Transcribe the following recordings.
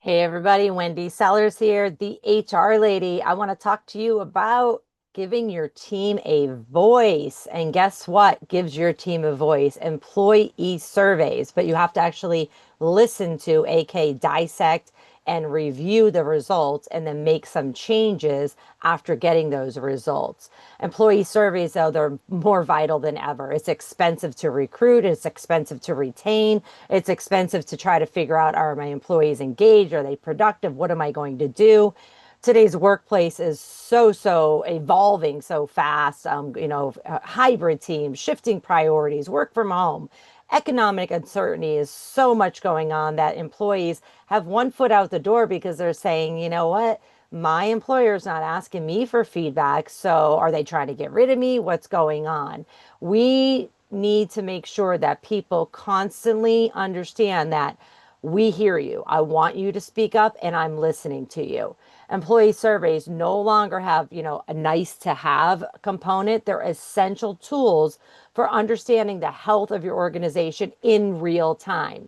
Hey everybody, Wendy Sellers here, the HR lady. I want to talk to you about giving your team a voice. And guess what gives your team a voice? Employee surveys, but you have to actually listen to, aka dissect and review the results and then make some changes after getting those results. Employee surveys, though, they're more vital than ever. It's expensive to recruit, it's expensive to retain, it's expensive to try to figure out, are my employees engaged? Are they productive? What am I going to do? Today's workplace is so evolving so fast. Hybrid teams, shifting priorities, work from home. Economic uncertainty is so much going on that employees have one foot out the door because they're saying, you know what? My employer's not asking me for feedback. So are they trying to get rid of me? What's going on? We need to make sure that people constantly understand that we hear you. I want you to speak up and I'm listening to you. Employee surveys no longer have, a nice to have component. They're essential tools for understanding the health of your organization in real time.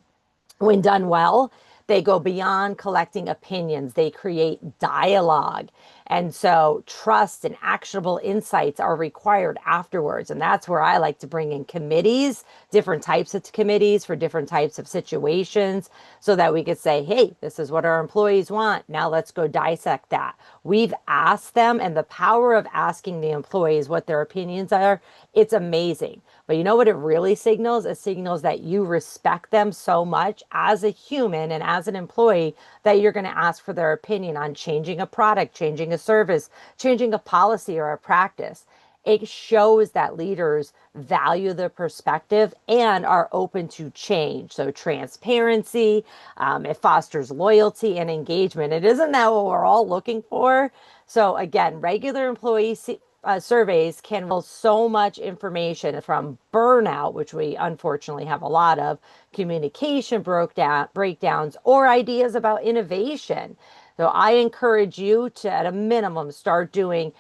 When done well, they go beyond collecting opinions. They create dialogue. And so trust and actionable insights are required afterwards. And that's where I like to bring in committees, different types of committees for different types of situations, so that we could say, hey, this is what our employees want. Now let's go dissect that. We've asked them, and the power of asking the employees what their opinions are, it's amazing. But you know what it really signals? It signals that you respect them so much as a human and as an employee that you're going to ask for their opinion on changing a product, changing a service, changing a policy or a practice. It shows that leaders value the perspective and are open to change. So transparency, it fosters loyalty and engagement. It isn't that what we're all looking for. So again, regular employee surveys can reveal so much information from burnout, which we unfortunately have a lot of, communication breakdowns, or ideas about innovation. So I encourage you to, at a minimum, start doing,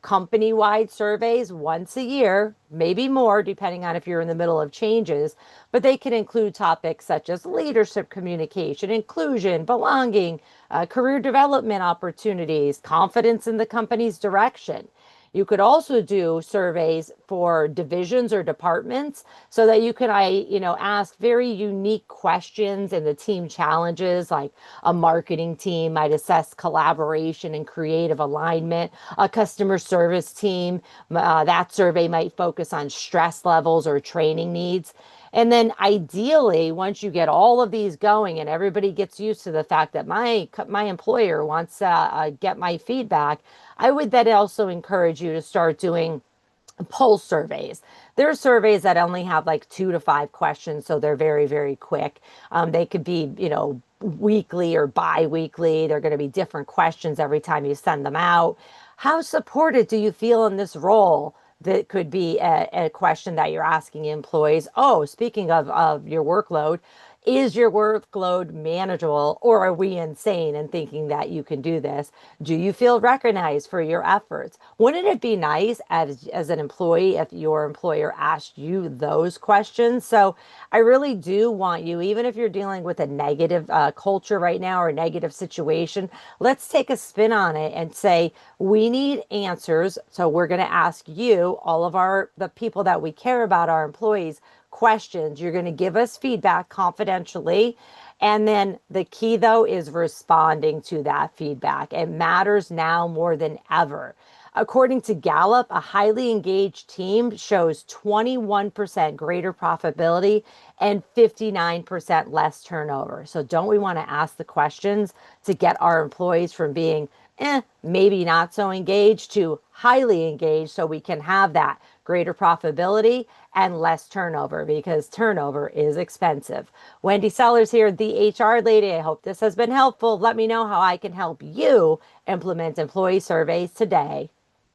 company-wide surveys once a year, maybe more, depending on if you're in the middle of changes. But they can include topics such as leadership communication, inclusion, belonging, career development opportunities, confidence in the company's direction. You could also do surveys for divisions or departments so that you can, ask very unique questions in the team challenges. Like a marketing team might assess collaboration and creative alignment. A customer service team, that survey might focus on stress levels or training needs. And then ideally, once you get all of these going and everybody gets used to the fact that my employer wants to get my feedback, I would then also encourage you to start doing pulse surveys. There are surveys that only have like 2 to 5 questions, so they're very quick. They could be, weekly or bi-weekly. They're going to be different questions every time you send them out. How supported do you feel in this role? That could be a question that you're asking employees. Oh, speaking of your workload, is your workload manageable, or are we insane in thinking that you can do this? Do you feel recognized for your efforts? Wouldn't it be nice as an employee if your employer asked you those questions? So I really do want you, even if you're dealing with a negative culture right now or a negative situation, let's take a spin on it and say, we need answers. So we're going to ask you, all of the people that we care about, our employees, questions. You're going to give us feedback confidentially. And then the key, though, is responding to that feedback. It matters now more than ever. According to Gallup, a highly engaged team shows 21% greater profitability and 59% less turnover. So, don't we want to ask the questions to get our employees from being maybe not so engaged to highly engaged so we can have that greater profitability and less turnover, because turnover is expensive. Wendy Sellers here, the HR lady. I hope this has been helpful. Let me know how I can help you implement employee surveys today.